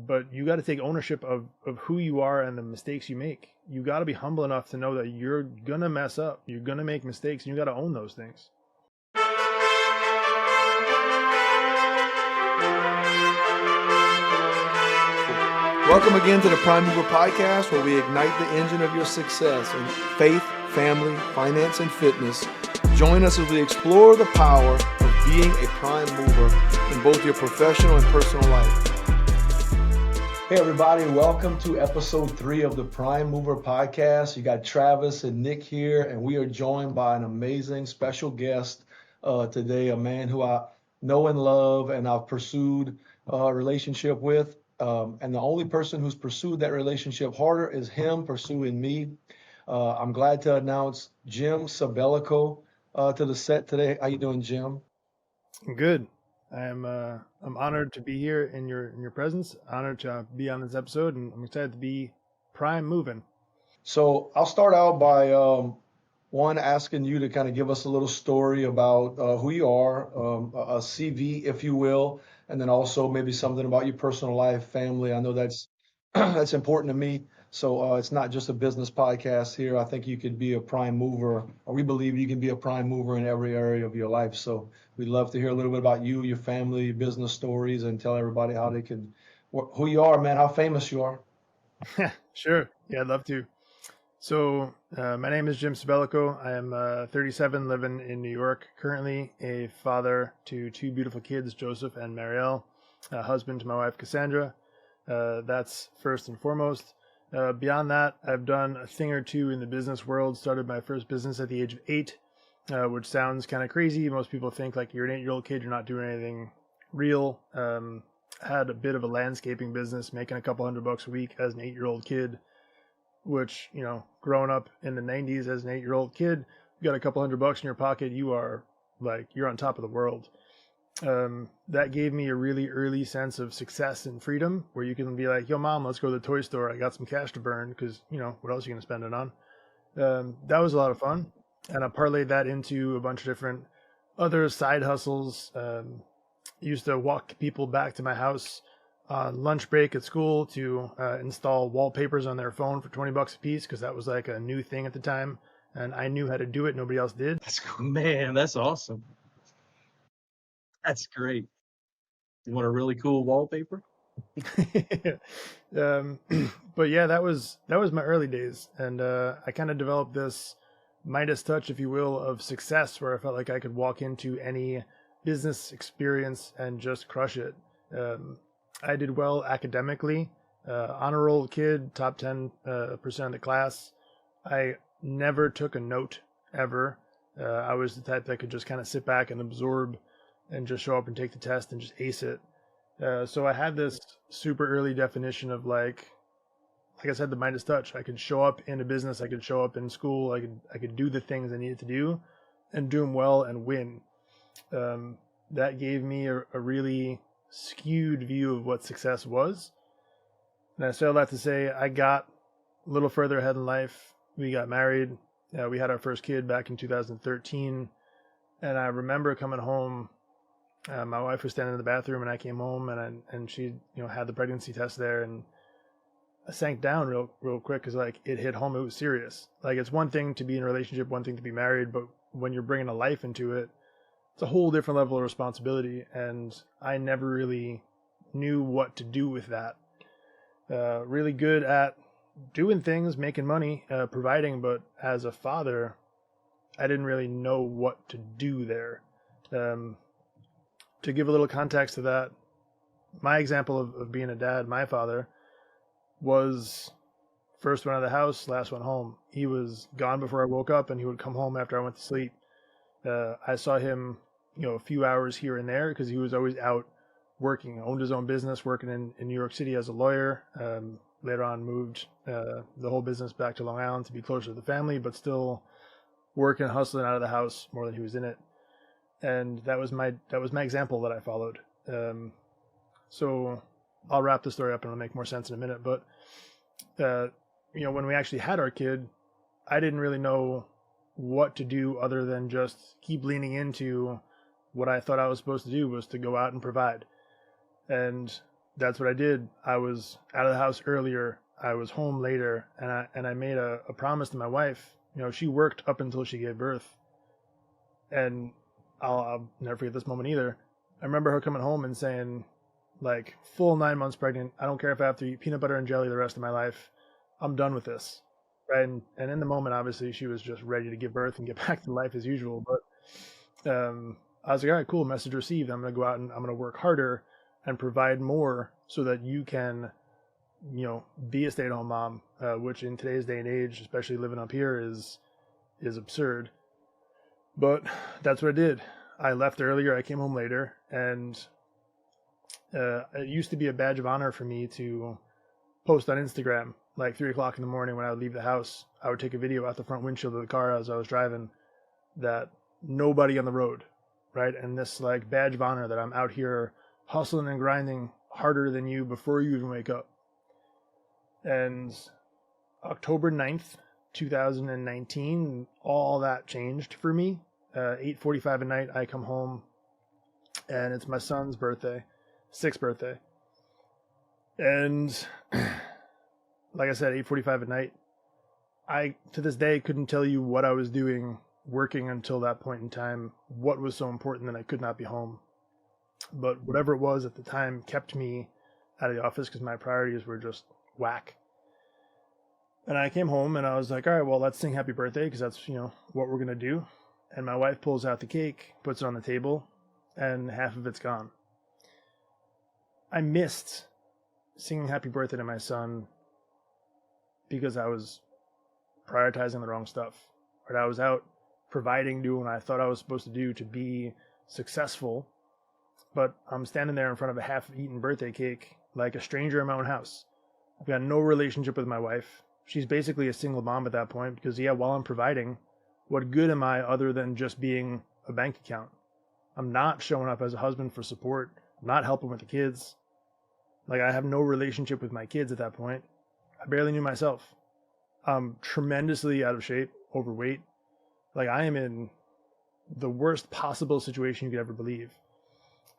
but you got to take ownership of who you are and the mistakes you make. You got to be humble enough to know that you're going to mess up. You're going to make mistakes, and you got to own those things. Welcome again to the Prime Mover Podcast, where we ignite the engine of your success in faith, family, finance, and fitness. Join us as we explore the power of being a prime mover in both your professional and personal life. Hey everybody, welcome to episode 3 of the Prime Mover Podcast. You got Travis and Nick here, and we are joined by an amazing special guest today, a man who I know and love and I've pursued a relationship with. And the only person who's pursued that relationship harder is him pursuing me. I'm glad to announce Jim Sabellico to the set today. How you doing, Jim? Good. I'm honored to be here in your presence. Honored to be on this episode, and I'm excited to be prime moving. So I'll start out by one asking you to kind of give us a little story about who you are, a CV, if you will, and then also maybe something about your personal life, family. I know that's that's important to me. So it's not just a business podcast here. I think you could be a prime mover, or we believe you can be a prime mover in every area of your life. So we'd love to hear a little bit about you, your family, your business stories, and tell everybody how they can, who you are, man, how famous you are. Sure. Yeah, I'd love to. So my name is Jim Sabellico. I am 37, living in New York, currently a father to 2 beautiful kids, Joseph and Marielle, a husband to my wife, Cassandra. That's first and foremost. Beyond that, I've done a thing or two in the business world. Started my first business at the age of 8, which sounds kind of crazy. Most people think like you're an 8-year-old kid, you're not doing anything real. Had a bit of a landscaping business, making a couple $100 a week as an 8-year-old kid, which, you know, growing up in the 90s as an 8-year-old kid, you got a couple $100 in your pocket, you're on top of the world. That gave me a really early sense of success and freedom, where you can be like, yo mom, let's go to the toy store. I got some cash to burn, because, you know, what else are you going to spend it on? That was a lot of fun. And I parlayed that into a bunch of different other side hustles. Used to walk people back to my house on lunch break at school to install wallpapers on their phone for $20 a piece, because that was like a new thing at the time. And I knew how to do it. Nobody else did. That's cool. Man, that's awesome. That's great. You want a really cool wallpaper? But yeah, that was my early days, and I kind of developed this Midas touch, if you will, of success, where I felt like I could walk into any business experience and just crush it. I did well academically, honor roll kid, top 10% of the class. I never took a note ever. I was the type that could just kind of sit back and absorb and just show up and take the test and just ace it. So I had this super early definition of like I said, the Midas touch. I could show up in a business, I could show up in school, I could do the things I needed to do and do them well and win. That gave me a really skewed view of what success was. And I still have to say, I got a little further ahead in life. We got married. We had our first kid back in 2013. And I remember coming home. My wife was standing in the bathroom, and I came home, and she, had the pregnancy test there, and I sank down real quick because it hit home. It was serious. It's one thing to be in a relationship, one thing to be married, but when you're bringing a life into it, it's a whole different level of responsibility. And I never really knew what to do with that. Really good at doing things, making money, providing, but as a father, I didn't really know what to do there. To give a little context to that, my example of being a dad, my father was first one out of the house, last one home. He was gone before I woke up, and he would come home after I went to sleep. I saw him, a few hours here and there because he was always out working, owned his own business, working in New York City as a lawyer. Later on moved the whole business back to Long Island to be closer to the family, but still working, hustling out of the house more than he was in it. And that was my example that I followed. So I'll wrap the story up and it'll make more sense in a minute. But, when we actually had our kid, I didn't really know what to do other than just keep leaning into what I thought I was supposed to do, was to go out and provide. And that's what I did. I was out of the house earlier. I was home later, and I made a promise to my wife. You know, she worked up until she gave birth, and I'll never forget this moment either. I remember her coming home and saying, like, full 9 months pregnant, I don't care if I have to eat peanut butter and jelly the rest of my life. I'm done with this. Right. And in the moment, obviously, she was just ready to give birth and get back to life as usual. But I was like, all right, cool, message received. I'm going to go out and I'm going to work harder and provide more so that you can, you know, be a stay-at-home mom, which in today's day and age, especially living up here, is absurd. But that's what I did. I left earlier. I came home later, and it used to be a badge of honor for me to post on Instagram, like 3 o'clock in the morning when I would leave the house. I would take a video out the front windshield of the car as I was driving, that nobody on the road, right? And this like badge of honor that I'm out here hustling and grinding harder than you before you even wake up. And October 9th, 2019, all that changed for me. 8:45 at night, I come home, and it's my son's birthday, 6th birthday. And like I said, 8:45 at night, I, to this day, couldn't tell you what I was doing working until that point in time, what was so important that I could not be home. But whatever it was at the time kept me out of the office because my priorities were just whack. And I came home and I was like, all right, well, let's sing happy birthday because that's, you know, what we're going to do. And my wife pulls out the cake, puts it on the table, and half of it's gone. I missed singing happy birthday to my son because I was prioritizing the wrong stuff. Right? I was out providing, doing what I thought I was supposed to do to be successful, but I'm standing there in front of a half-eaten birthday cake like a stranger in my own house. I've got no relationship with my wife. She's basically a single mom at that point because, yeah, while I'm providing, what good am I other than just being a bank account? I'm not showing up as a husband for support. I'm not helping with the kids. Like, I have no relationship with my kids at that point. I barely knew myself. I'm tremendously out of shape, overweight. Like, I am in the worst possible situation you could ever believe.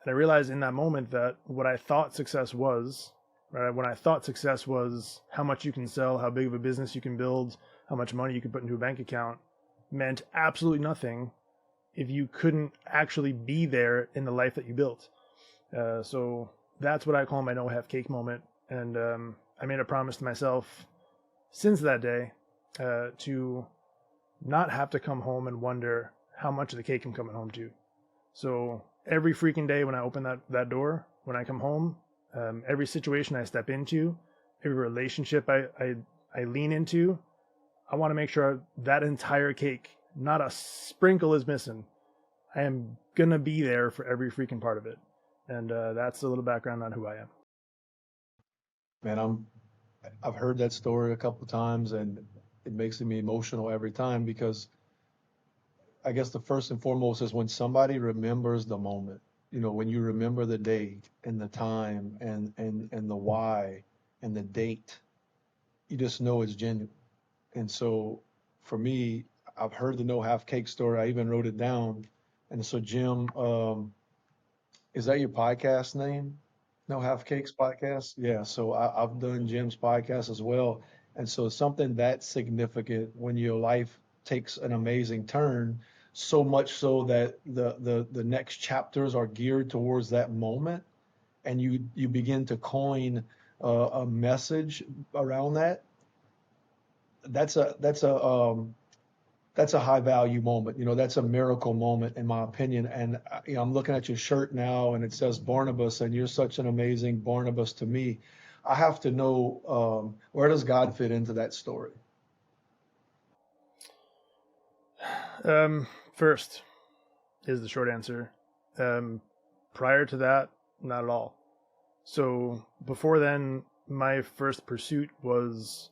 And I realized in that moment that what I thought success was, right, when I thought success was how much you can sell, how big of a business you can build, how much money you can put into a bank account, meant absolutely nothing if you couldn't actually be there in the life that you built. So that's what I call my no half cake moment. And I made a promise to myself since that day to not have to come home and wonder how much of the cake I'm coming home to. So every freaking day when I open that door, when I come home, every situation I step into, every relationship I lean into, I want to make sure that entire cake, not a sprinkle is missing. I am going to be there for every freaking part of it. And that's a little background on who I am. Man, I've heard that story a couple of times, and it makes me emotional every time because I guess the first and foremost is when somebody remembers the moment, you know, when you remember the day and the time and the why and the date, you just know it's genuine. And so for me, I've heard the no half cake story. I even wrote it down. And so Jim, is that your podcast name? No Half Cakes podcast? Yeah. So I've done Jim's podcast as well. And so something that's significant when your life takes an amazing turn, so much so that the next chapters are geared towards that moment, and you begin to coin a message around that. That's a high value moment. You know, that's a miracle moment in my opinion. And you know, I'm looking at your shirt now and it says Barnabas, and you're such an amazing Barnabas to me. I have to know, where does God fit into that story? First is the short answer. Prior to that, not at all. So before then, my first pursuit was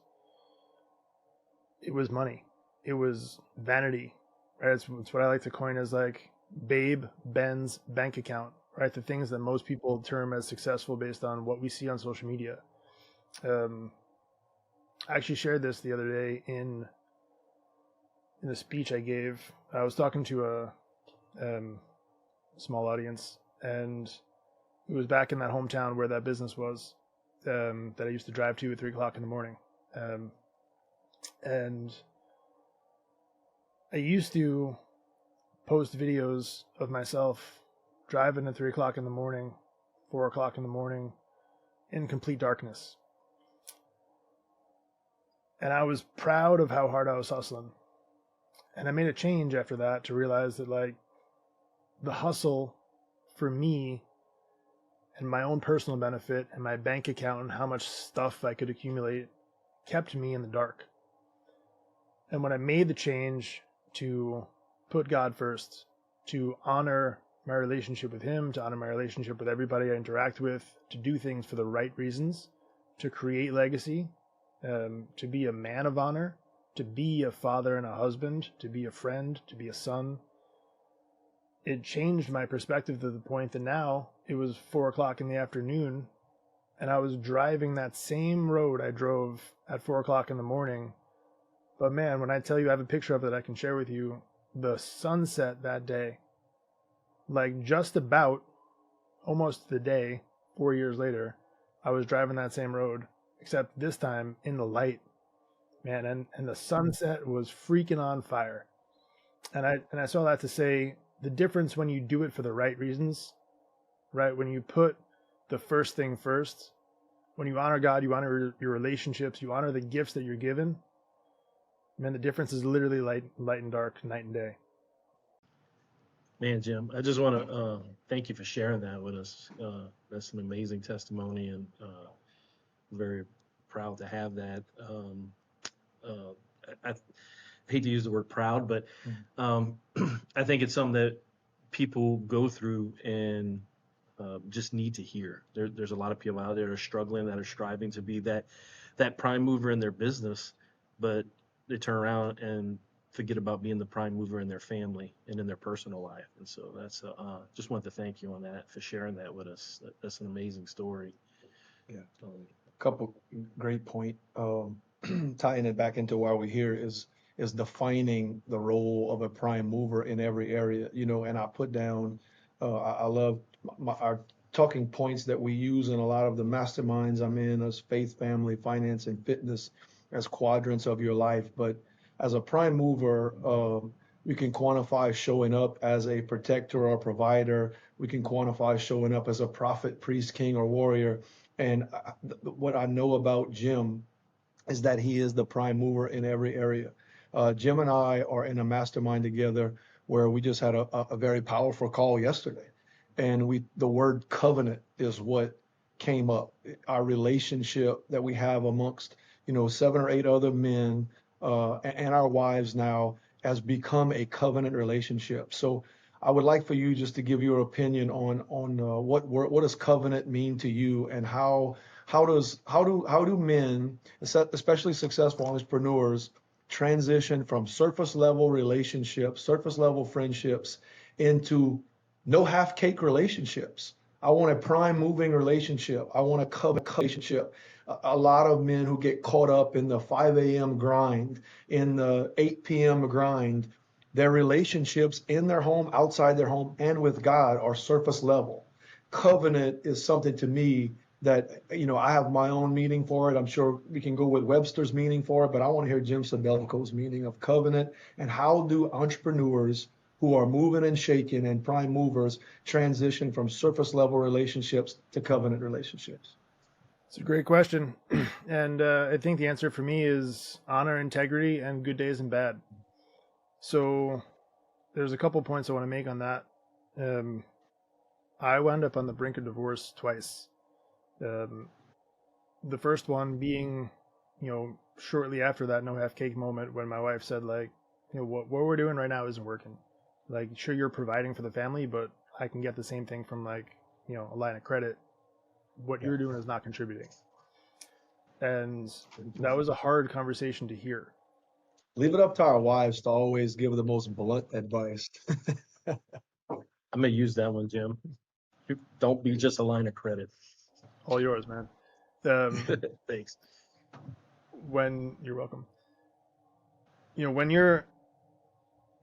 money. It was vanity, right? It's what I like to coin as like Babe Ben's bank account, right? The things that most people term as successful based on what we see on social media. I actually shared this the other day in a speech I gave. I was talking to a small audience, and It was back in that hometown where that business was, that I used to drive to at 3:00 in the morning. And I used to post videos of myself driving at 3:00 in the morning, 4:00 in the morning, in complete darkness. And I was proud of how hard I was hustling. And I made a change after that to realize that, like, the hustle for me and my own personal benefit and my bank account and how much stuff I could accumulate kept me in the dark. And when I made the change to put God first, to honor my relationship with Him, to honor my relationship with everybody I interact with, to do things for the right reasons, to create legacy, to be a man of honor, to be a father and a husband, to be a friend, to be a son, it changed my perspective to the point that now it was 4:00 in the afternoon and I was driving that same road I drove at 4:00 in the morning. But man, when I tell you I have a picture of it I can share with you, the sunset that day, like just about almost the day, 4 years later, I was driving that same road, except this time in the light, man, and the sunset was freaking on fire. And I saw that to say the difference when you do it for the right reasons, right? When you put the first thing first, when you honor God, you honor your relationships, you honor the gifts that you're given, man, the difference is literally light and dark, night and day. Man, Jim, I just want to thank you for sharing that with us. That's an amazing testimony, and very proud to have that. I hate to use the word proud, but I think it's something that people go through and just need to hear. There's a lot of people out there that are struggling, that are striving to be that prime mover in their business, but they turn around and forget about being the prime mover in their family and in their personal life. And so that's just want to thank you on that, for sharing that with us. That's an amazing story. Yeah. A couple great point. Tying it back into why we're here is defining the role of a prime mover in every area, and I put down, I love our talking points that we use in a lot of the masterminds I'm in as faith, family, finance, and fitness as quadrants of your life. But as a prime mover, we can quantify showing up as a protector or provider. We can quantify showing up as a prophet, priest, king, or warrior. And what I know about Jim is that he is the prime mover in every area. Jim and I are in a mastermind together where we just had a very powerful call yesterday. And the word covenant is what came up. Our relationship that we have amongst, 7 or 8 other men and our wives now has become a covenant relationship. So I would like for you just to give your opinion on what does covenant mean to you, and how do men, especially successful entrepreneurs, transition from surface level relationships, surface level friendships into no half cake relationships. I want a prime moving relationship. I want a covenant relationship. A lot of men who get caught up in the 5 a.m. grind, in the 8 p.m. grind, their relationships in their home, outside their home, and with God are surface level. Covenant is something to me that, I have my own meaning for it. I'm sure we can go with Webster's meaning for it, but I want to hear Jim Sabellico's meaning of covenant, and how do entrepreneurs who are moving and shaking and prime movers transition from surface level relationships to covenant relationships? It's a great question. And I think the answer for me is honor, integrity, and good days and bad. So there's a couple points I want to make on that. I wound up on the brink of divorce twice. The first one being, shortly after that no half cake moment, when my wife said, like, what we're doing right now isn't working. Like, sure, you're providing for the family, but I can get the same thing from, like, a line of credit. What you're doing is not contributing. And that was a hard conversation to hear. Leave it up to our wives to always give the most blunt advice. I'm going to use that one, Jim. Don't be just a line of credit. All yours, man. Thanks. You're welcome. When you're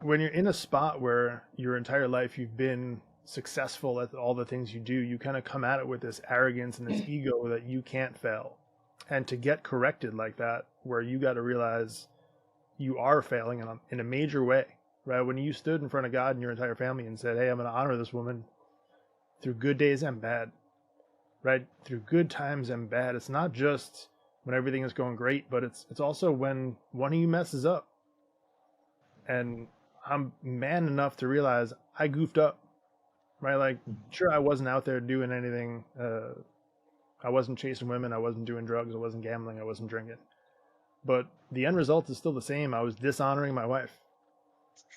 in a spot where your entire life you've been successful at all the things you do, you kind of come at it with this arrogance and this ego that you can't fail. And to get corrected like that, where you got to realize you are failing in a major way, right? When you stood in front of God and your entire family and said, hey, I'm going to honor this woman through good days and bad, right? Through good times and bad. It's not just when everything is going great, but it's also when one of you messes up. And I'm man enough to realize I goofed up, right? Like, sure, I wasn't out there doing anything. I wasn't chasing women. I wasn't doing drugs. I wasn't gambling. I wasn't drinking. But the end result is still the same. I was dishonoring my wife,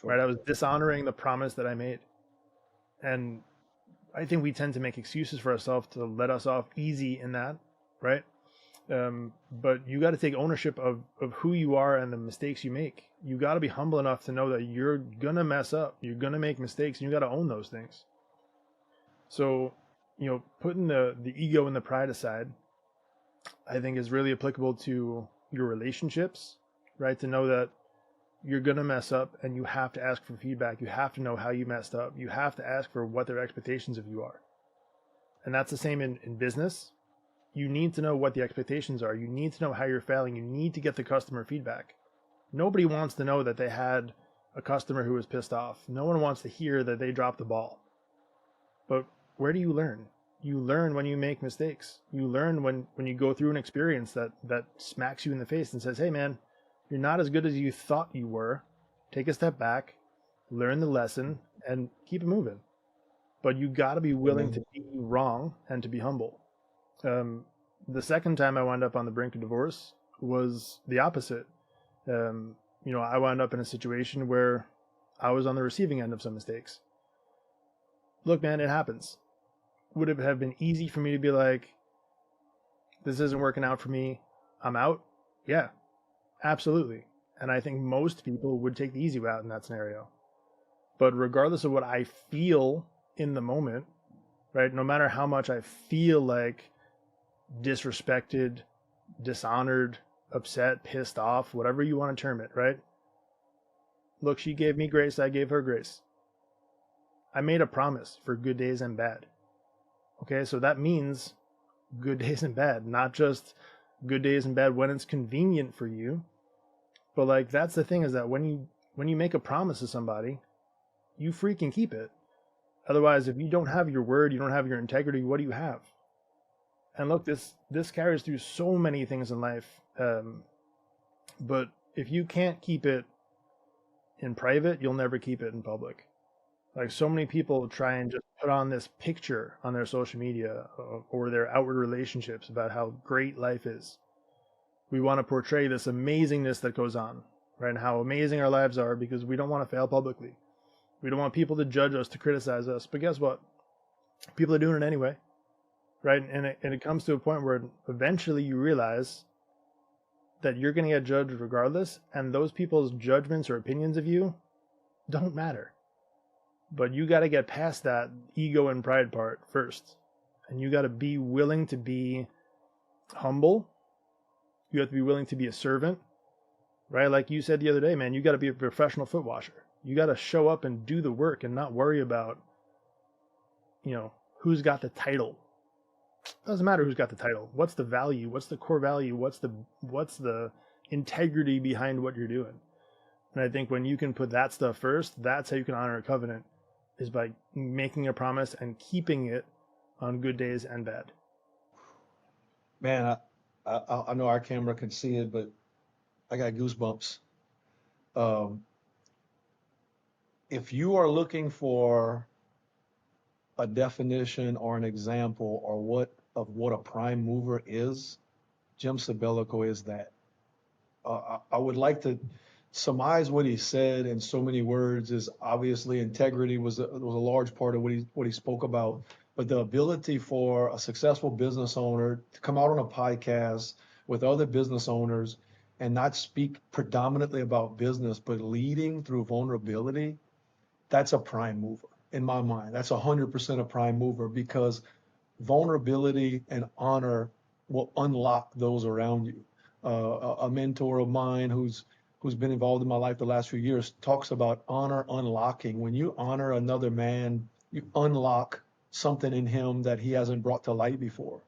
right? I was dishonoring the promise that I made. And I think we tend to make excuses for ourselves to let us off easy in that, right? But you got to take ownership of who you are and the mistakes you make. You got to be humble enough to know that you're going to mess up. You're going to make mistakes, and you got to own those things. So, putting the ego and the pride aside, I think is really applicable to your relationships, right? To know that you're going to mess up and you have to ask for feedback. You have to know how you messed up. You have to ask for what their expectations of you are. And that's the same in business. You need to know what the expectations are. You need to know how you're failing. You need to get the customer feedback. Nobody wants to know that they had a customer who was pissed off. No one wants to hear that they dropped the ball. But where do you learn? You learn when you make mistakes. You learn when you go through an experience that smacks you in the face and says, hey man, you're not as good as you thought you were. Take a step back, learn the lesson, and keep it moving. But you got to be willing to be wrong and to be humble. The second time I wound up on the brink of divorce was the opposite. I wound up in a situation where I was on the receiving end of some mistakes. Look, man, it happens. Would it have been easy for me to be like, this isn't working out for me, I'm out? Yeah, absolutely. And I think most people would take the easy route in that scenario. But regardless of what I feel in the moment, right, no matter how much I feel like disrespected, dishonored, upset, pissed off, whatever you want to term it, right? Look, she gave me grace, I gave her grace. I made a promise for good days and bad. Okay, so that means good days and bad, not just good days and bad when it's convenient for you. But like, that's the thing, is that when you make a promise to somebody, you freaking keep it. Otherwise, if you don't have your word, you don't have your integrity, what do you have? And look, this carries through so many things in life. But if you can't keep it in private, you'll never keep it in public. Like, so many people try and just put on this picture on their social media or their outward relationships about how great life is. We want to portray this amazingness that goes on, right? And how amazing our lives are, because we don't want to fail publicly. We don't want people to judge us, to criticize us. But guess what? People are doing it anyway, right? And it comes to a point where eventually you realize that you're going to get judged regardless, and those people's judgments or opinions of you don't matter. But you got to get past that ego and pride part first. And you got to be willing to be humble. You have to be willing to be a servant, right? Like you said the other day, man, you got to be a professional foot washer. You got to show up and do the work and not worry about, who's got the title. Doesn't matter who's got the title. What's the value? What's the core value? What's the integrity behind what you're doing? And I think when you can put that stuff first, that's how you can honor a covenant, is by making a promise and keeping it on good days and bad. Man, I know our camera can see it, but I got goosebumps. If you are looking for a definition or an example or what a prime mover is, Jim Sabellico is that. I would like to surmise what he said in so many words. Is obviously integrity was a large part of what he spoke about, but the ability for a successful business owner to come out on a podcast with other business owners and not speak predominantly about business, but leading through vulnerability, that's a prime mover in my mind. That's 100% a prime mover, because vulnerability and honor will unlock those around you. A mentor of mine who's been involved in my life the last few years talks about honor unlocking. When you honor another man, you unlock something in him that he hasn't brought to light before.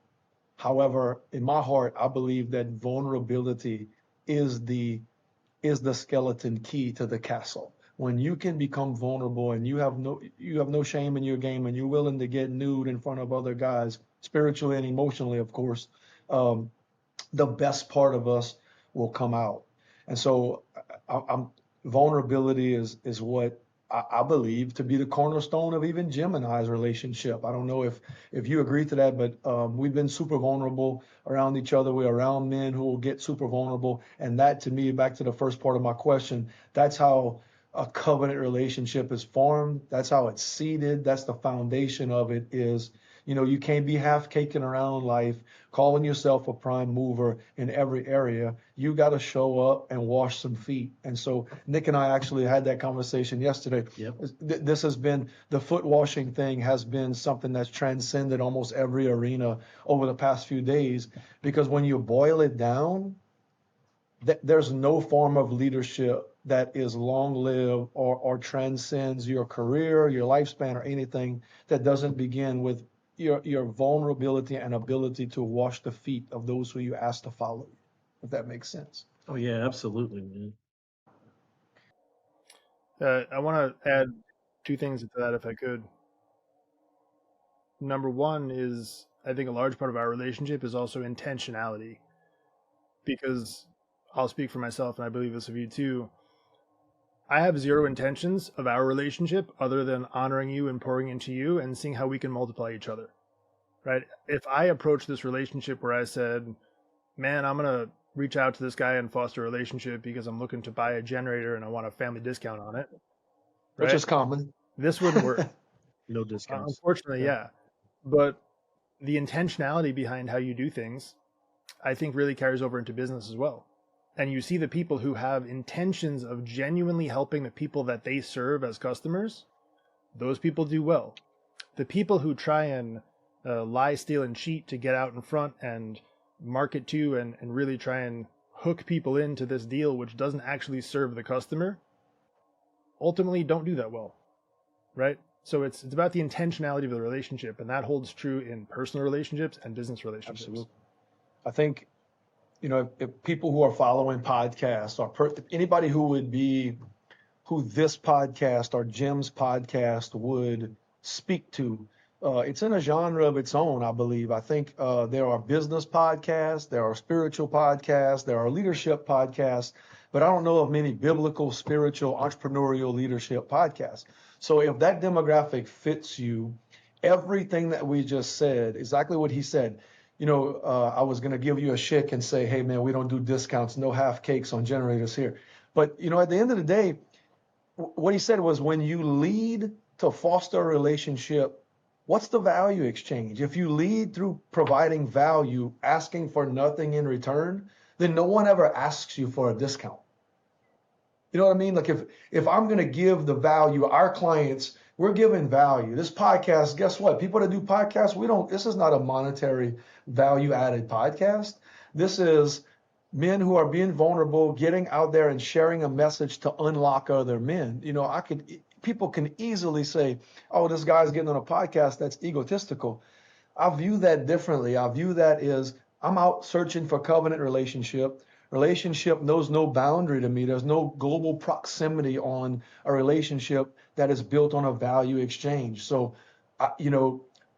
However, in my heart, I believe that vulnerability is the skeleton key to the castle. When you can become vulnerable and you have no shame in your game, and you're willing to get nude in front of other guys, spiritually and emotionally, of course, the best part of us will come out. And so vulnerability is what I believe to be the cornerstone of even Jim and I's relationship. I don't know if you agree to that, but we've been super vulnerable around each other. We're around men who will get super vulnerable. And that, to me, back to the first part of my question, that's how a covenant relationship is formed. That's how it's seeded. That's the foundation of it is, you can't be half caking around life, calling yourself a prime mover in every area. You got to show up and wash some feet. And so Nick and I actually had that conversation yesterday. Yep. This has been, the foot washing thing has been something that's transcended almost every arena over the past few days, because when you boil it down, there's no form of leadership that is long-lived or transcends your career, your lifespan, or anything that doesn't begin with your vulnerability and ability to wash the feet of those who you ask to follow you, if that makes sense. Oh yeah, absolutely, man. I want to add two things to that, if I could. Number one is, I think a large part of our relationship is also intentionality, because I'll speak for myself, and I believe this of you too. I have zero intentions of our relationship other than honoring you and pouring into you and seeing how we can multiply each other, right? If I approach this relationship where I said, man, I'm going to reach out to this guy and foster a relationship because I'm looking to buy a generator and I want a family discount on it, right? Which is common. This wouldn't work. No discounts. Unfortunately, yeah. But the intentionality behind how you do things, I think, really carries over into business as well. And you see the people who have intentions of genuinely helping the people that they serve as customers, those people do well. The people who try and lie, steal, and cheat to get out in front and market to and really try and hook people into this deal which doesn't actually serve the customer, ultimately don't do that well, right? So it's about the intentionality of the relationship, and that holds true in personal relationships and business relationships. Absolutely. I think, if people who are following podcasts, or anybody who this podcast or Jim's podcast would speak to, it's in a genre of its own, I believe. I think there are business podcasts, there are spiritual podcasts, there are leadership podcasts, but I don't know of many biblical, spiritual, entrepreneurial leadership podcasts. So if that demographic fits you, everything that we just said, exactly what he said, I was going to give you a shake and say, hey, man, we don't do discounts, no half cakes on generators here. But, at the end of the day, what he said was, when you lead to foster a relationship, what's the value exchange? If you lead through providing value, asking for nothing in return, then no one ever asks you for a discount. You know what I mean? Like if I'm going to give the value, our clients, we're giving value. This podcast, guess what? People that do podcasts, this is not a monetary value added podcast. This is men who are being vulnerable, getting out there and sharing a message to unlock other men. People can easily say, oh, this guy's getting on a podcast, that's egotistical. I view that differently. I view that as, I'm out searching for covenant relationship. Relationship knows no boundary to me. There's no global proximity on a relationship that is built on a value exchange. So,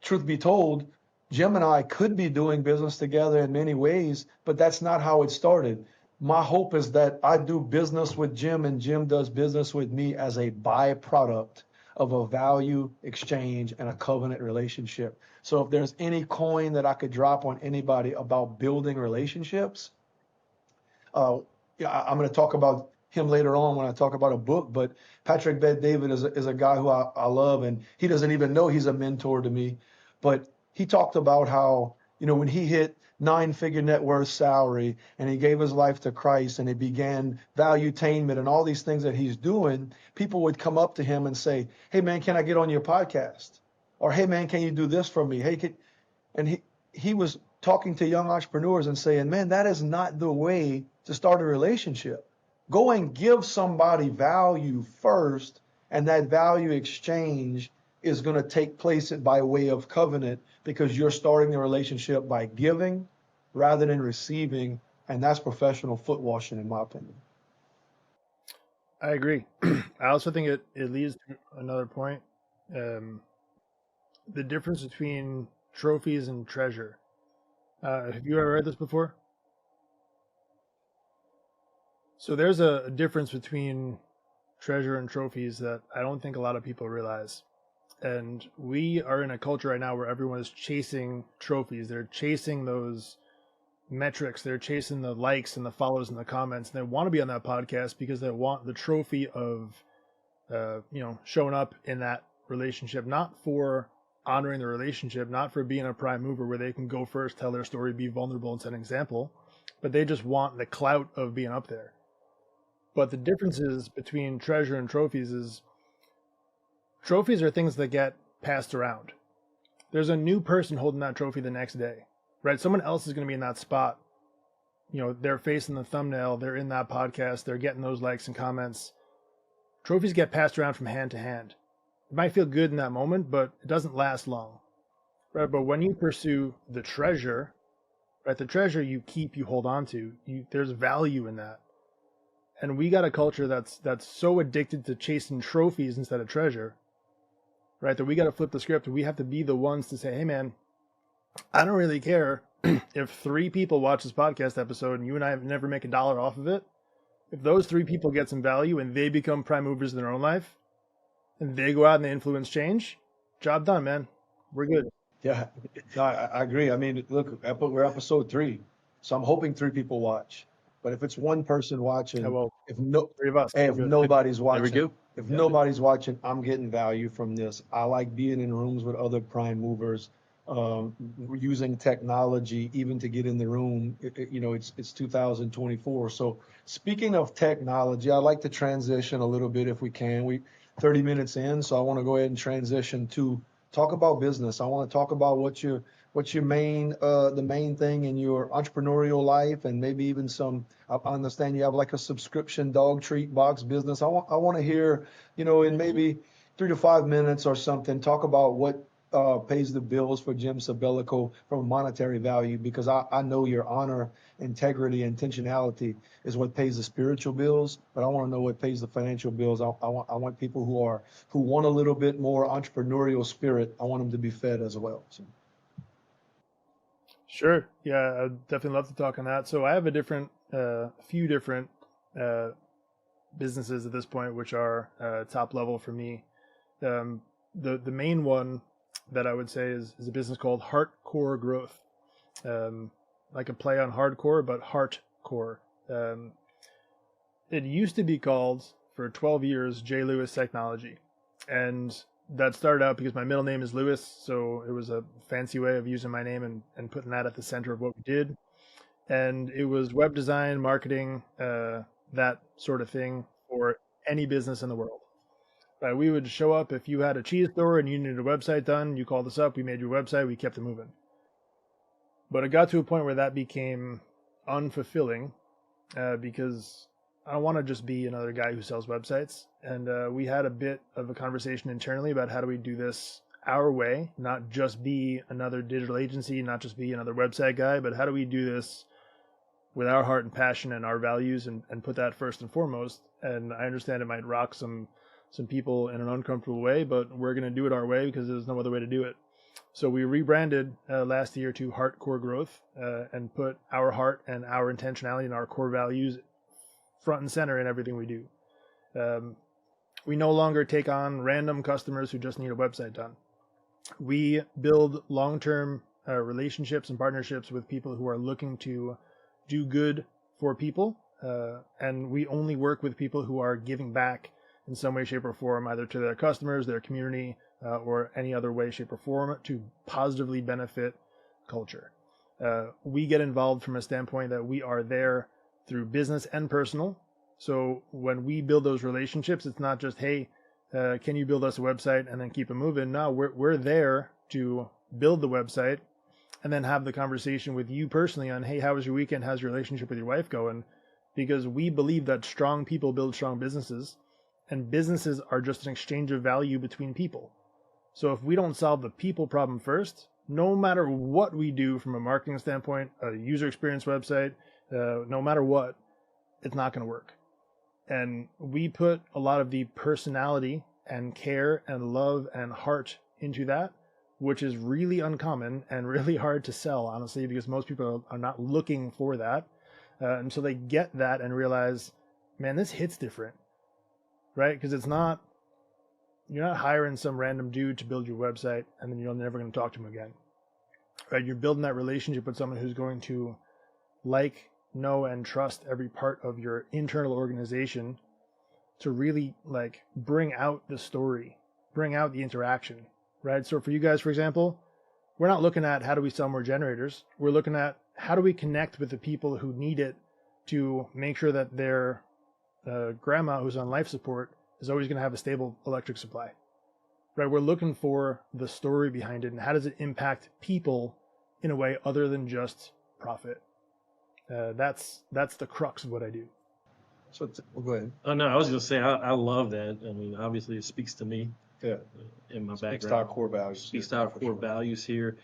truth be told, Jim and I could be doing business together in many ways, but that's not how it started. My hope is that I do business with Jim and Jim does business with me as a byproduct of a value exchange and a covenant relationship. So if there's any coin that I could drop on anybody about building relationships, I'm going to talk about him later on when I talk about a book, but Patrick Bet-David is a guy who I love, and he doesn't even know he's a mentor to me. But he talked about how, when he hit 9-figure net worth salary and he gave his life to Christ and he began valuetainment and all these things that he's doing, people would come up to him and say, hey man, can I get on your podcast? Or hey man, can you do this for me? And he was talking to young entrepreneurs and saying, man, that is not the way to start a relationship. Go and give somebody value first, and that value exchange is going to take place by way of covenant, because you're starting the relationship by giving rather than receiving. And that's professional foot washing, in my opinion. I agree. I also think it leads to another point. The difference between trophies and treasure. Have you ever heard this before? So there's a difference between treasure and trophies that I don't think a lot of people realize. And we are in a culture right now where everyone is chasing trophies. They're chasing those metrics. They're chasing the likes and the follows and the comments. And they want to be on that podcast because they want the trophy of, showing up in that relationship, not for honoring the relationship, not for being a prime mover where they can go first, tell their story, be vulnerable, and set an example, but they just want the clout of being up there. But the differences between treasure and trophies is trophies are things that get passed around. There's a new person holding that trophy the next day, right? Someone else is going to be in that spot. They're facing the thumbnail. They're in that podcast. They're getting those likes and comments. Trophies get passed around from hand to hand. It might feel good in that moment, but it doesn't last long, right? But when you pursue the treasure, right, the treasure you keep, you hold on to, there's value in that. And we got a culture that's so addicted to chasing trophies instead of treasure, right, that we got to flip the script. We have to be the ones to say, hey, man, I don't really care if 3 people watch this podcast episode and you and I have never make $1 off of it. If those 3 people get some value and they become prime movers in their own life and they go out and they influence change, job done, man. We're good. Yeah, no, I agree. I mean, look, we're episode 3, so I'm hoping 3 people watch. But if it's one person watching, if 3 of us, if nobody's watching, There we go. if nobody's watching, I'm getting value from this. I like being in rooms with other prime movers, using technology even to get in the room. It's 2024. So speaking of technology, I'd like to transition a little bit if we can. We 30 minutes in, so I want to go ahead and transition to talk about business. I want to talk about what's your the main thing in your entrepreneurial life, and maybe even some. I understand you have like a subscription dog treat box business. I want to hear, in maybe 3 to 5 minutes or something, talk about what pays the bills for Jim Sabellico from a monetary value, because I know your honor, integrity, intentionality is what pays the spiritual bills, but I want to know what pays the financial bills. I want people who want a little bit more entrepreneurial spirit. I want them to be fed as well. So. Sure. Yeah, I'd definitely love to talk on that. So I have few different businesses at this point, which are top level for me. The main one that I would say is a business called Heartcore Growth. Like a play on hardcore, but heartcore. It used to be called, for 12 years, J. Lewis Technology. And that started out because my middle name is Lewis, so it was a fancy way of using my name and putting that at the center of what we did. And it was web design, marketing, that sort of thing for any business in the world. We would show up if you had a cheese store and you needed a website done, you called us up, we made your website, we kept it moving. But it got to a point where that became unfulfilling because I don't want to just be another guy who sells websites. And we had a bit of a conversation internally about how do we do this our way, not just be another digital agency, not just be another website guy, but how do we do this with our heart and passion and our values and put that first and foremost. And I understand it might rock some people in an uncomfortable way, but we're going to do it our way because there's no other way to do it. So we rebranded last year to Heartcore Growth and put our heart and our intentionality and our core values front and center in everything we do. We no longer take on random customers who just need a website done. We build long-term relationships and partnerships with people who are looking to do good for people. And we only work with people who are giving back in some way, shape, or form, either to their customers, their community, or any other way, shape, or form to positively benefit culture. We get involved from a standpoint that we are there through business and personal. So when we build those relationships, it's not just, hey, can you build us a website and then keep it moving? No, we're there to build the website and then have the conversation with you personally on, hey, how was your weekend? How's your relationship with your wife going? Because we believe that strong people build strong businesses, and businesses are just an exchange of value between people. So if we don't solve the people problem first, no matter what we do from a marketing standpoint, a user experience website, no matter what, it's not going to work. And we put a lot of the personality and care and love and heart into that, which is really uncommon and really hard to sell, honestly, because most people are not looking for that. And so they get that and realize, man, this hits different, right? Because you're not hiring some random dude to build your website and then you're never going to talk to him again, right? You're building that relationship with someone who's going to know and trust every part of your internal organization to really bring out the story, bring out the interaction, right? So for you guys, for example, we're not looking at how do we sell more generators. We're looking at how do we connect with the people who need it to make sure that their grandma who's on life support is always going to have a stable electric supply, right? We're looking for the story behind it and how does it impact people in a way other than just profit. That's the crux of what I do. So go ahead. Oh no, I was going to say I love that. I mean, obviously it speaks to me. Yeah. In my Speaks background. to our core values. Speaks to our core values here.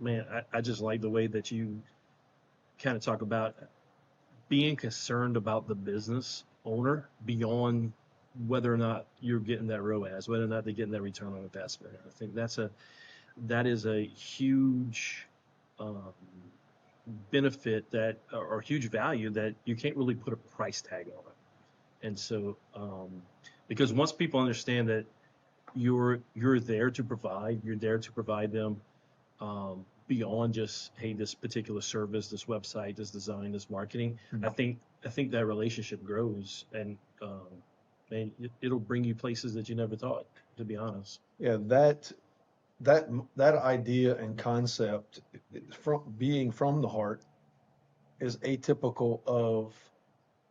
Man, I just like the way that you kind of talk about being concerned about the business owner beyond whether or not you're getting that ROAS, whether or not they're getting that return on investment. I think that is a huge benefit or huge value that you can't really put a price tag on it. And so, because once people understand that you're there to provide, you're there to provide them beyond just, hey, this particular service, this website, this design, this marketing. Mm-hmm. I think that relationship grows, and it'll bring you places that you never thought, to be honest. Yeah, that idea and concept from the heart is atypical of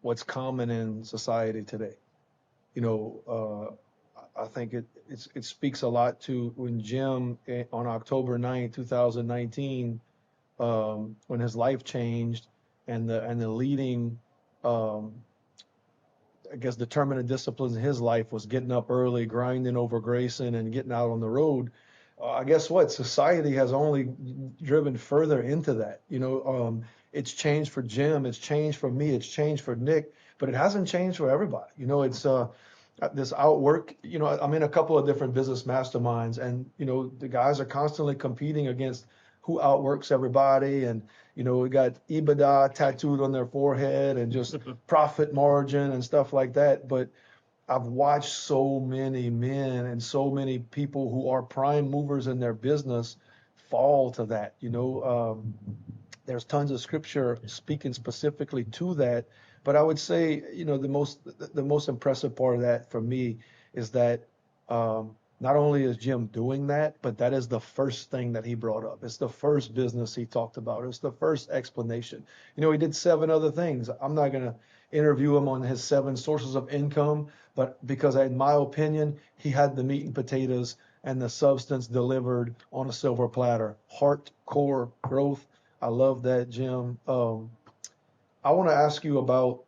what's common in society today. I think it speaks a lot to when Jim on October 9th, 2019, when his life changed and the leading determinant disciplines in his life was getting up early, grinding over Grayson, and getting out on the road. Guess what? Society has only driven further into that. It's changed for Jim, it's changed for me, it's changed for Nick, but it hasn't changed for everybody. It's this outwork. I'm in a couple of different business masterminds, and the guys are constantly competing against who outworks everybody, and we got EBITDA tattooed on their forehead and just profit margin and stuff like that. But I've watched so many men and so many people who are prime movers in their business fall to that. There's tons of scripture speaking specifically to that. But I would say, the most impressive part of that for me is that not only is Jim doing that, but that is the first thing that he brought up. It's the first business he talked about. It's the first explanation. He did 7 other things. I'm not going to interview him on his 7 sources of income, but because in my opinion, he had the meat and potatoes and the substance delivered on a silver platter. Heart, core, growth. I love that, Jim. I want to ask you about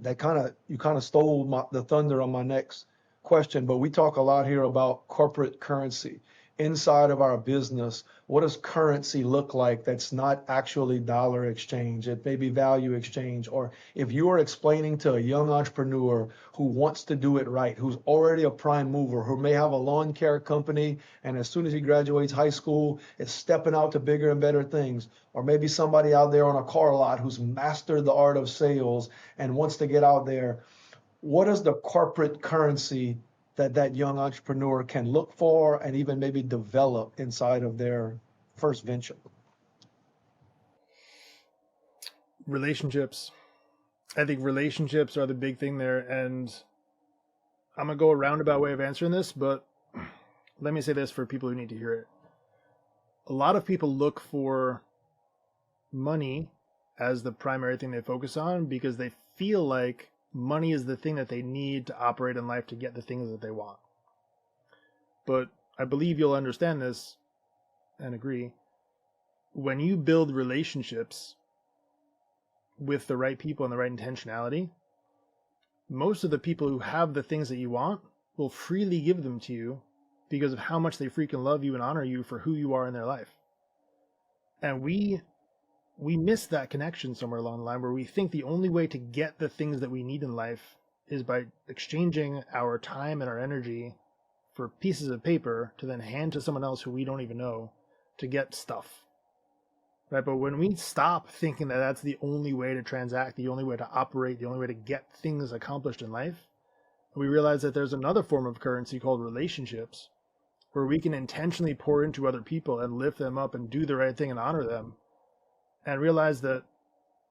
that. You kind of stole the thunder on my next question, but we talk a lot here about corporate currency. Inside of our business, what does currency look like that's not actually dollar exchange? It may be value exchange. Or if you are explaining to a young entrepreneur who wants to do it right, who's already a prime mover, who may have a lawn care company, and as soon as he graduates high school, is stepping out to bigger and better things. Or maybe somebody out there on a car lot who's mastered the art of sales and wants to get out there. What is the corporate currency that young entrepreneur can look for and even maybe develop inside of their first venture? Relationships. I think relationships are the big thing there. And I'm going to go a roundabout way of answering this, but let me say this for people who need to hear it. A lot of people look for money as the primary thing they focus on because they feel like money is the thing that they need to operate in life to get the things that they want. But I believe you'll understand this and agree. When you build relationships with the right people and the right intentionality, most of the people who have the things that you want will freely give them to you because of how much they freaking love you and honor you for who you are in their life. And we miss that connection somewhere along the line, where we think the only way to get the things that we need in life is by exchanging our time and our energy for pieces of paper to then hand to someone else who we don't even know to get stuff. Right? But when we stop thinking that that's the only way to transact, the only way to operate, the only way to get things accomplished in life, we realize that there's another form of currency called relationships, where we can intentionally pour into other people and lift them up and do the right thing and honor them, and realize that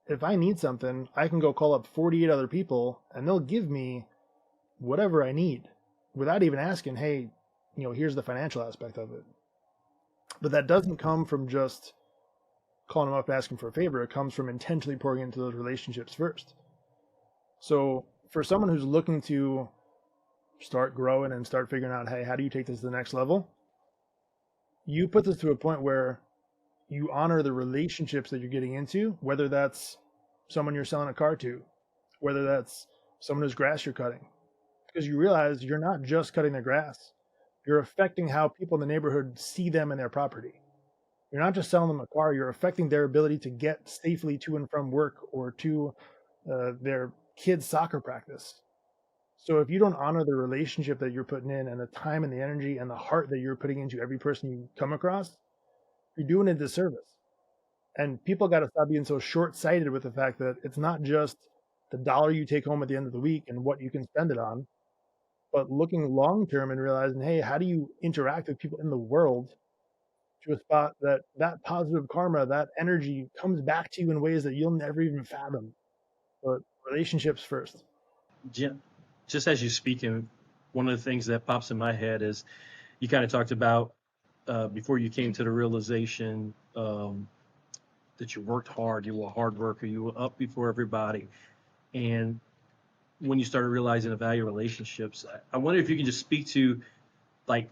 if I need something, I can go call up 48 other people and they'll give me whatever I need without even asking, hey, here's the financial aspect of it. But that doesn't come from just calling them up and asking for a favor. It comes from intentionally pouring into those relationships first. So for someone who's looking to start growing and start figuring out, hey, how do you take this to the next level? You put this to a point where you honor the relationships that you're getting into, whether that's someone you're selling a car to, whether that's someone whose grass you're cutting, because you realize you're not just cutting their grass. You're affecting how people in the neighborhood see them and their property. You're not just selling them a car, you're affecting their ability to get safely to and from work or to their kids' soccer practice. So if you don't honor the relationship that you're putting in and the time and the energy and the heart that you're putting into every person you come across, you're doing a disservice. And people got to stop being so short-sighted with the fact that it's not just the dollar you take home at the end of the week and what you can spend it on, but looking long-term and realizing, hey, how do you interact with people in the world to a spot that positive karma, that energy comes back to you in ways that you'll never even fathom. But relationships first. Jim, just as you're speaking, one of the things that pops in my head is you kind of talked about before you came to the realization that you worked hard, you were a hard worker, you were up before everybody. And when you started realizing the value of relationships, I wonder if you can just speak to like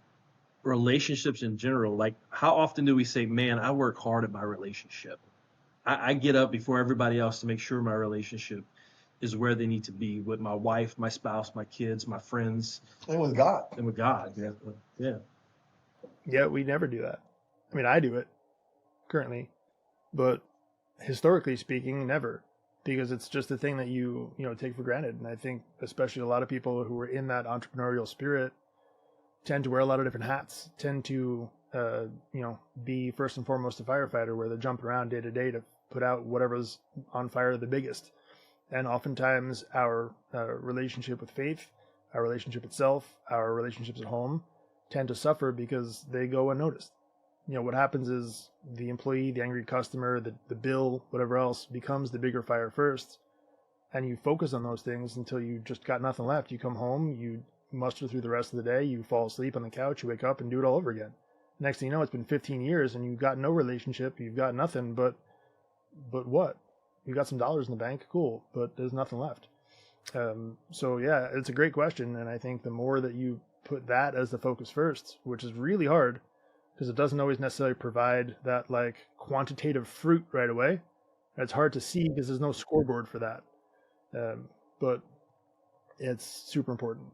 relationships in general. Like, how often do we say, man, I work hard at my relationship. I get up before everybody else to make sure my relationship is where they need to be with my wife, my spouse, my kids, my friends. And with God. And with God. Yeah. Yeah, we never do that. I mean, I do it currently, but historically speaking, never, because it's just a thing that you take for granted. And I think especially a lot of people who are in that entrepreneurial spirit tend to wear a lot of different hats, tend to be first and foremost a firefighter, where they're jumping around day to day to put out whatever's on fire the biggest. And oftentimes our relationship with faith, our relationship itself, our relationships at home tend to suffer because they go unnoticed. What happens is the employee, the angry customer, the bill, whatever else becomes the bigger fire first. And you focus on those things until you just got nothing left. You come home, you muster through the rest of the day, you fall asleep on the couch, you wake up and do it all over again. Next thing you know, it's been 15 years and you've got no relationship, you've got nothing but what? You got some dollars in the bank, cool, but there's nothing left. So yeah, it's a great question. And I think the more that you put that as the focus first, which is really hard because it doesn't always necessarily provide that like quantitative fruit right away. It's hard to see because there's no scoreboard for that. But it's super important.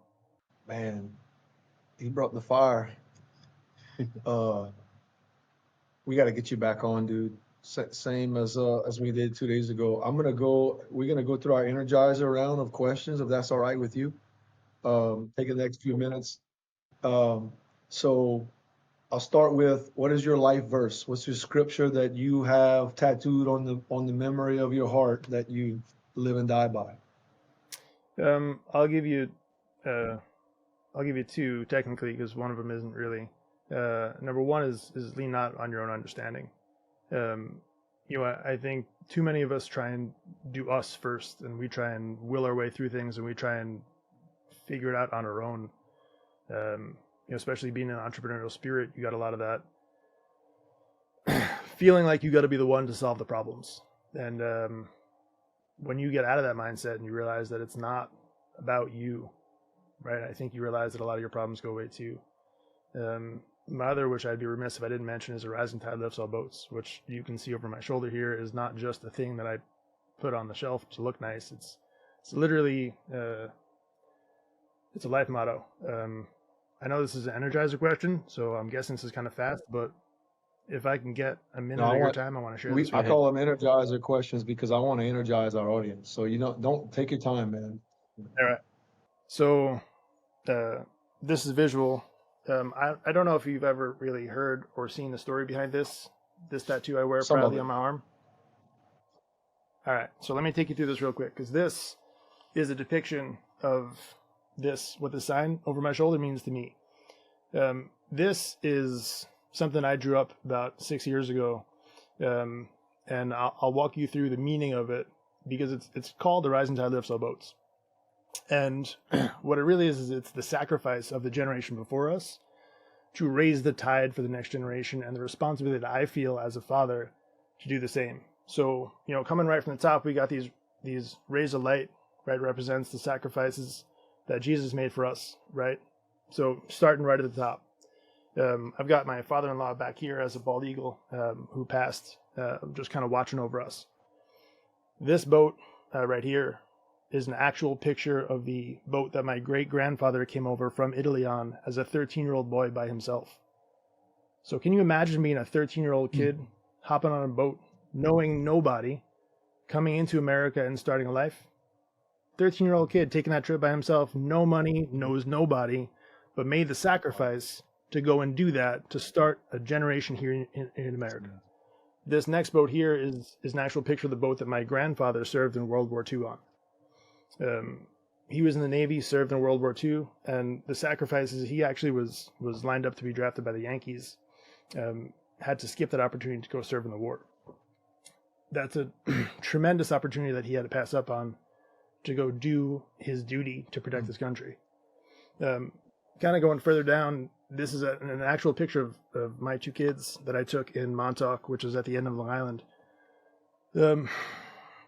Man, he brought the fire. We got to get you back on, dude. Same as we did 2 days ago. We're gonna go through our Energizer round of questions, if that's all right with you. Take the next few minutes. So I'll start with, what is your life verse? What's your scripture that you have tattooed on the memory of your heart that you live and die by? I'll give you two technically, because one of them isn't really. Number one is lean not on your own understanding. I think too many of us try and do us first, and we try and will our way through things, and we try and figure it out on our own. Especially being an entrepreneurial spirit, you got a lot of that feeling like you got to be the one to solve the problems. And when you get out of that mindset and you realize that it's not about you, right? I think you realize that a lot of your problems go away too. My other, which I'd be remiss if I didn't mention, is a rising tide lifts all boats, which you can see over my shoulder here is not just a thing that I put on the shelf to look nice. It's literally It's a life motto. I know this is an Energizer question, so I'm guessing this is kind of fast, but if I can get a minute of your time, I want to share this. I call them Energizer questions because I want to energize our audience. So, don't take your time, man. All right. So this is visual. I don't know if you've ever really heard or seen the story behind this tattoo I wear proudly on my arm. All right. So let me take you through this real quick, because this is a depiction of what the sign over my shoulder means to me. This is something I drew up about 6 years ago. And I'll walk you through the meaning of it, because it's called The Rising Tide Lifts All Boats. And what it really is it's the sacrifice of the generation before us to raise the tide for the next generation, and the responsibility that I feel as a father to do the same. So, coming right from the top, we got these rays of light, right, represents the sacrifices that Jesus made for us, right? So starting right at the top. I've got my father-in-law back here as a bald eagle who passed, just kind of watching over us. This boat right here is an actual picture of the boat that my great-grandfather came over from Italy on as a 13-year-old boy by himself. So can you imagine being a 13-year-old kid hopping on a boat, knowing nobody, coming into America and starting a life? 13-year-old kid taking that trip by himself, no money, knows nobody, but made the sacrifice to go and do that, to start a generation here in America. This next boat here is an actual picture of the boat that my grandfather served in World War II on. He was in the Navy, served in World War II, and the sacrifices, he actually was lined up to be drafted by the Yankees, had to skip that opportunity to go serve in the war. That's a tremendous opportunity that he had to pass up on to go do his duty to protect his country. Kind of going further down, this is an actual picture of my two kids that I took in Montauk, which is at the end of Long Island.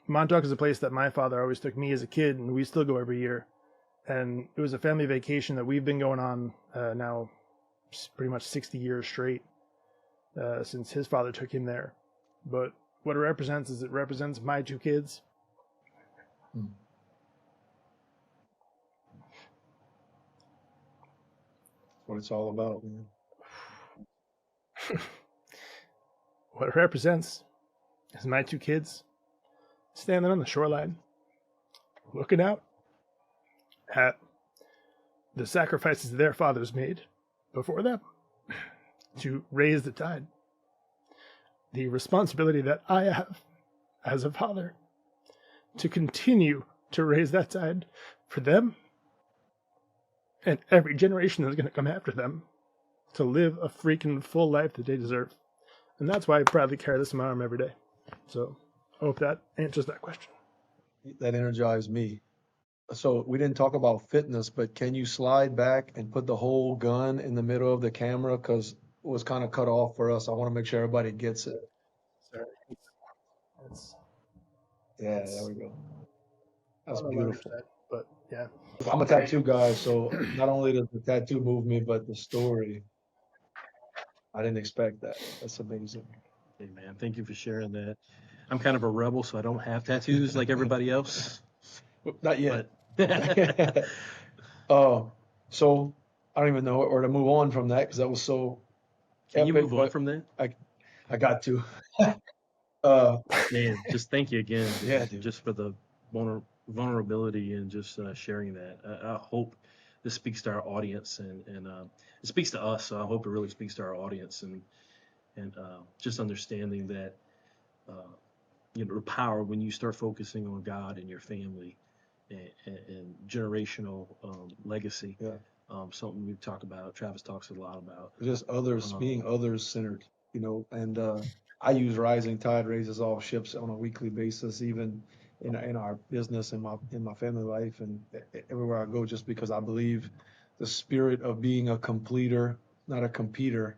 Montauk is a place that my father always took me as a kid, and we still go every year. And it was a family vacation that we've been going on now pretty much 60 years straight since his father took him there. But what it represents is it represents my two kids. What it's all about, man. What it represents is my two kids standing on the shoreline, looking out at the sacrifices their fathers made before them to raise the tide. The responsibility that I have as a father to continue to raise that tide for them and every generation that's going to come after them, to live a freaking full life that they deserve. And that's why I proudly carry this in my arm every day. So I hope that answers that question. That energized me. So we didn't talk about fitness, but can you slide back and put the whole gun in the middle of the camera? Because it was kind of cut off for us. I want to make sure everybody gets it. Sorry. Yeah, there we go. That's beautiful. But yeah. I'm a tattoo guy, so not only does the tattoo move me, but the story. I didn't expect that. That's amazing. Hey, man, thank you for sharing that. I'm kind of a rebel, so I don't have tattoos like everybody else. Not yet. So I don't even know where to move on from that, because that was so Can epic, you move on from that? I got to. Man, just thank you again. Yeah, dude. Just for the vulnerability and just sharing that. I hope this speaks to our audience, and it speaks to us. So I hope it really speaks to our audience, and just understanding that the power when you start focusing on God and your family and generational legacy. Yeah. Something we talk about. Travis talks a lot about. Just others, being others centered, and I use Rising Tide raises all ships on a weekly basis, even in our business and in my family life and everywhere I go, just because I believe the spirit of being a completer, not a competer,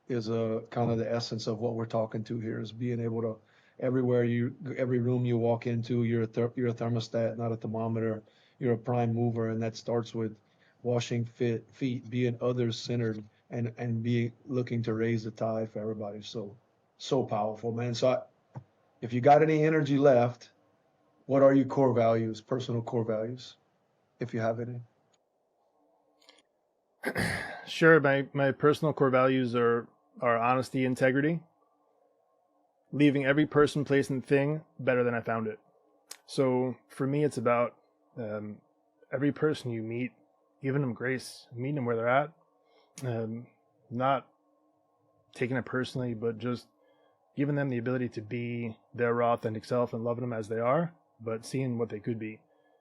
is a kind of the essence of what we're talking to here, is being able to every room you walk into, you're a thermostat, not a thermometer. You're a prime mover, and that starts with washing feet, being others centered, and being looking to raise the tide for everybody. So powerful, man. So if you got any energy left, what are your core values, personal core values, if you have any? Sure, my personal core values are honesty, integrity, leaving every person, place, and thing better than I found it. So for me, it's about every person you meet, giving them grace, meeting them where they're at, not taking it personally, but just giving them the ability to be their raw, authentic self and loving them as they are, but seeing what they could be,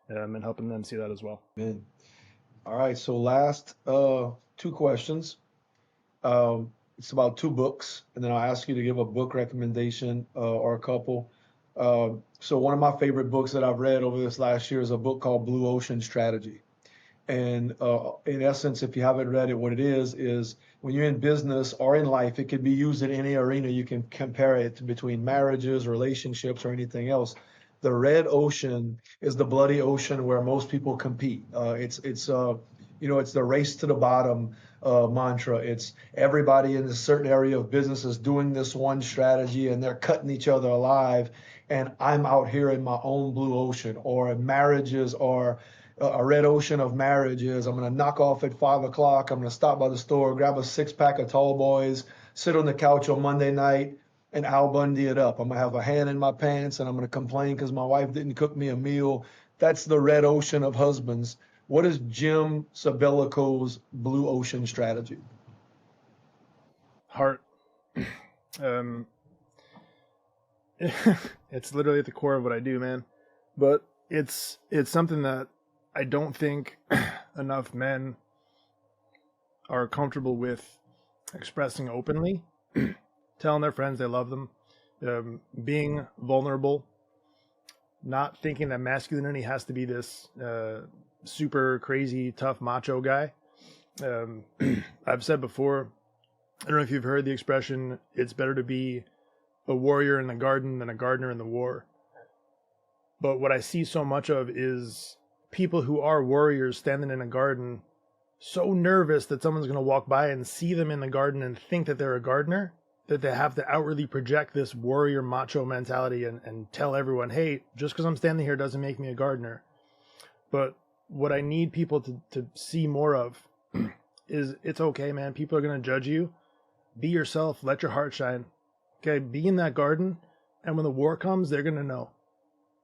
and helping them see that as well. Amen. All right, so last two questions. It's about two books, and then I'll ask you to give a book recommendation or a couple. So one of my favorite books that I've read over this last year is a book called Blue Ocean Strategy. And in essence, if you haven't read it, what it is when you're in business or in life, it can be used in any arena. You can compare it to between marriages, relationships, or anything else. The red ocean is the bloody ocean where most people compete. It's the race to the bottom mantra. It's everybody in a certain area of business is doing this one strategy and they're cutting each other alive. And I'm out here in my own blue ocean. Or marriages are a red ocean of marriages. I'm going to knock off at 5 o'clock. I'm going to stop by the store, grab a 6-pack of Tall Boys, sit on the couch on Monday night, and Al Bundy it up. I'm going to have a hand in my pants, and I'm going to complain because my wife didn't cook me a meal. That's the red ocean of husbands. What is Jim Sabellico's blue ocean strategy? Heart. It's literally at the core of what I do, man. But it's something that I don't think enough men are comfortable with expressing openly, telling their friends they love them, being vulnerable, not thinking that masculinity has to be this super crazy, tough, macho guy. I've said before, I don't know if you've heard the expression, it's better to be a warrior in the garden than a gardener in the war. But what I see so much of is people who are warriors standing in a garden so nervous that someone's going to walk by and see them in the garden and think that they're a gardener, that they have to outwardly project this warrior macho mentality and tell everyone, hey, just because I'm standing here doesn't make me a gardener. But what I need people to see more of is it's okay, man. People are going to judge you. Be yourself. Let your heart shine. Okay, be in that garden. And when the war comes, they're going to know.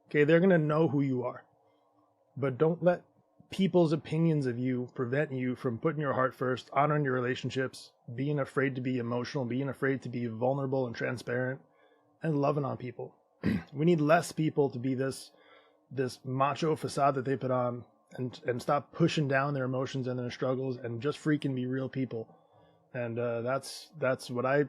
Okay, they're going to know who you are. But don't let people's opinions of you prevent you from putting your heart first, honoring your relationships, being afraid to be emotional, being afraid to be vulnerable and transparent, and loving on people. We need less people to be this macho facade that they put on and stop pushing down their emotions and their struggles and just freaking be real people. And that's what I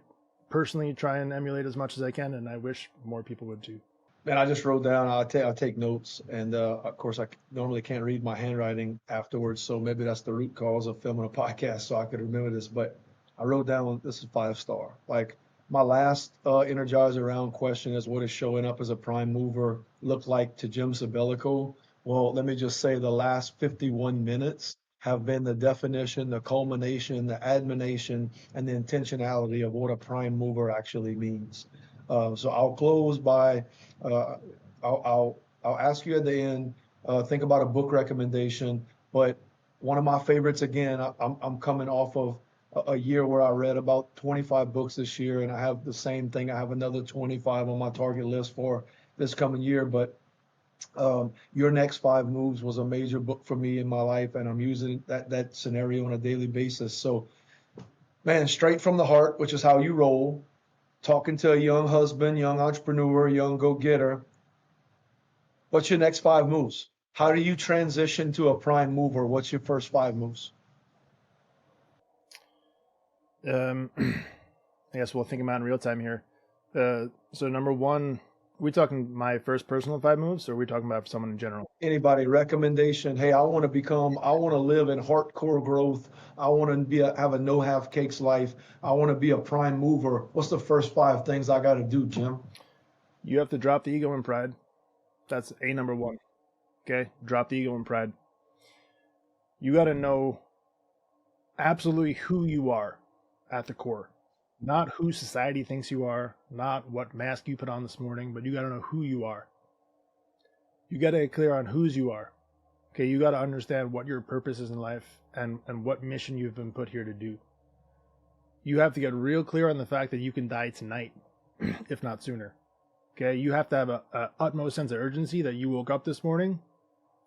personally try and emulate as much as I can, and I wish more people would too. Man, I just wrote down, I take notes, and of course I normally can't read my handwriting afterwards, so maybe that's the root cause of filming a podcast so I could remember this, but I wrote down, this is 5-star. Like, my last Energize Around question is, what does showing up as a prime mover look like to Jim Sabellico? Well, let me just say the last 51 minutes have been the definition, the culmination, the admonition, and the intentionality of what a prime mover actually means. So I'll close by, I'll ask you at the end, think about a book recommendation. But one of my favorites, again, I'm coming off of a year where I read about 25 books this year, and I have the same thing. I have another 25 on my target list for this coming year. But Your Next 5 Moves was a major book for me in my life, and I'm using that scenario on a daily basis. So, man, straight from the heart, which is how you roll. Talking to a young husband, young entrepreneur, young go-getter. What's your next 5 moves? How do you transition to a prime mover? What's your first 5 moves? I guess we'll think about it in real time here. So number one, are we talking my first personal 5 moves, or are we talking about someone in general? Anybody, recommendation? Hey, I want to live in hardcore growth. I want to have a no half cakes life. I want to be a prime mover. What's the first 5 things I got to do, Jim? You have to drop the ego and pride. That's number 1. Okay? Drop the ego and pride. You got to know absolutely who you are at the core. Not who society thinks you are, not what mask you put on this morning, but you got to know who you are. You got to get clear on whose you are. Okay, you got to understand what your purpose is in life and what mission you've been put here to do. You have to get real clear on the fact that you can die tonight, if not sooner. Okay, you have to have a utmost sense of urgency that you woke up this morning.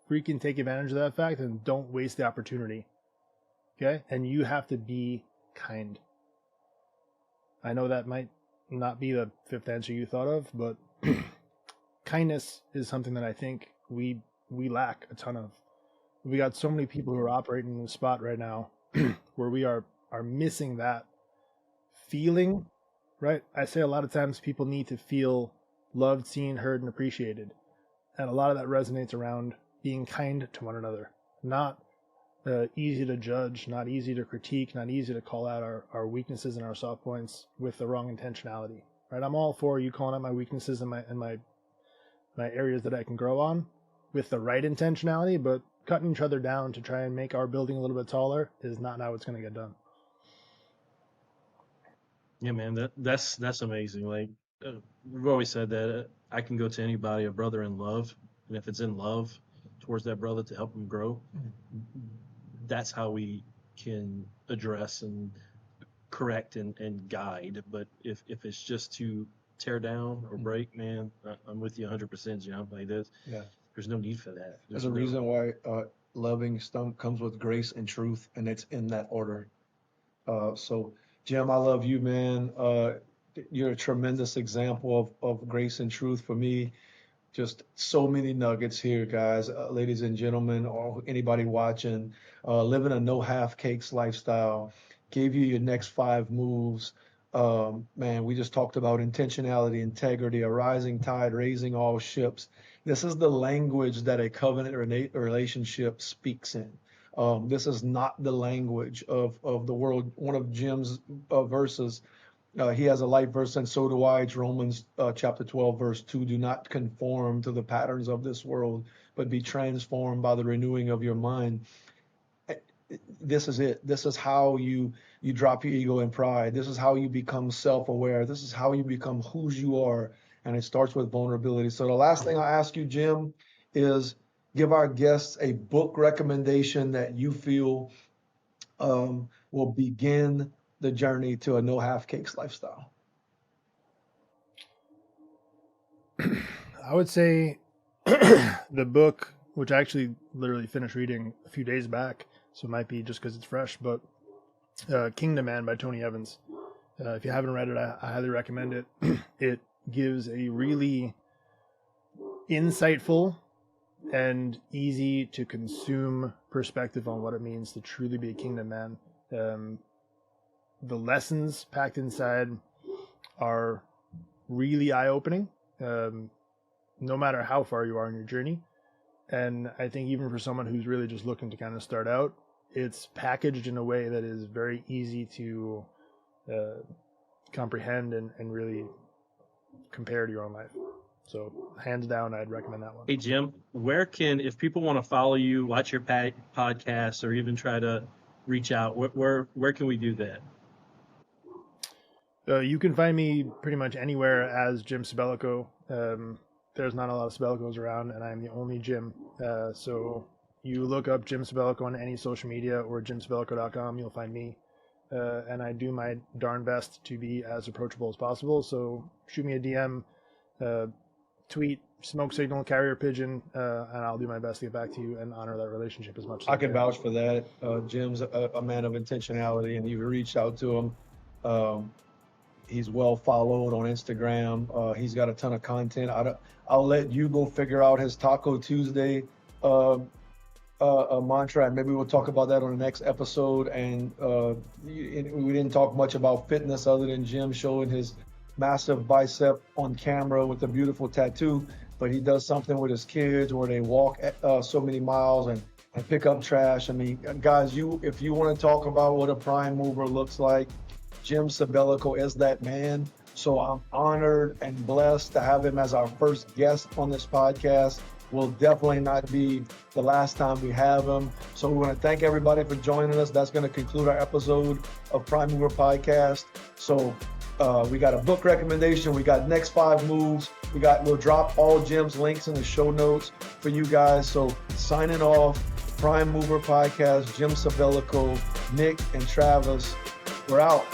Freaking take advantage of that fact and don't waste the opportunity. Okay, and you have to be kind. I know that might not be the fifth answer you thought of, but kindness is something that I think we lack a ton of. We got so many people who are operating in a spot right now where we are missing that feeling, right? I say a lot of times people need to feel loved, seen, heard, and appreciated. And a lot of that resonates around being kind to one another. Not easy to judge, not easy to critique, not easy to call out our weaknesses and our soft points with the wrong intentionality, right? I'm all for you calling out my weaknesses and my areas that I can grow on with the right intentionality, but cutting each other down to try and make our building a little bit taller is not how it's going to get done. Yeah, man, that's amazing. Like we've always said that I can go to anybody, a brother in love, and if it's in love towards that brother to help him grow, that's how we can address and correct and guide. But if it's just to tear down or break, man, I'm with you 100%, Jim. Like this, there's no need for that. There's a reason why loving comes with grace and truth, and it's in that order. So, Jim, I love you, man. You're a tremendous example of grace and truth for me. Just so many nuggets here, guys, ladies and gentlemen, or anybody watching. Living a no half cakes lifestyle. Gave you your next 5 moves. Man, we just talked about intentionality, integrity, a rising tide, raising all ships. This is the language that a covenant relationship speaks in. This is not the language of the world. One of Jim's verses, he has a light verse, and so do I. It's Romans chapter 12, verse 2. Do not conform to the patterns of this world, but be transformed by the renewing of your mind. This is it. This is how you drop your ego and pride. This is how you become self-aware. This is how you become who you are. And it starts with vulnerability. So the last thing I ask you, Jim, is give our guests a book recommendation that you feel will begin the journey to a no half cakes lifestyle. I would say the book, which I actually literally finished reading a few days back, so it might be just because it's fresh, but Kingdom Man by Tony Evans. If you haven't read it, I highly recommend it. It gives a really insightful and easy to consume perspective on what it means to truly be a kingdom man. The lessons packed inside are really eye-opening, no matter how far you are in your journey. And I think even for someone who's really just looking to kind of start out, it's packaged in a way that is very easy to comprehend and really compare to your own life. So hands down, I'd recommend that one. Hey, Jim, if people want to follow you, watch your podcast, or even try to reach out, where can we do that? You can find me pretty much anywhere as Jim Sabellico. There's not a lot of Sabellicos around, and I'm the only Jim. So you look up Jim Sabellico on any social media or jimsabellico.com, you'll find me. And I do my darn best to be as approachable as possible. So shoot me a DM, tweet, smoke signal, carrier pigeon, and I'll do my best to get back to you and honor that relationship as much as I can. Vouch for that. Jim's a man of intentionality, and you've reached out to him. He's well followed on Instagram. He's got a ton of content. I'll let you go figure out his Taco Tuesday mantra, and maybe we'll talk about that on the next episode. And we didn't talk much about fitness other than Jim showing his massive bicep on camera with a beautiful tattoo, but he does something with his kids where they walk so many miles and pick up trash. I mean, guys, if you want to talk about what a prime mover looks like, Jim Sabellico is that man. So I'm honored and blessed to have him as our first guest on this podcast. Will definitely not be the last time we have him. So we want to thank everybody for joining us. That's going to conclude our episode of Prime Mover Podcast. So We got a book recommendation. We got next 5 moves. We'll drop all Jim's links in the show notes for you guys. So signing off, Prime Mover Podcast, Jim Sabellico, Nick, and Travis. We're out.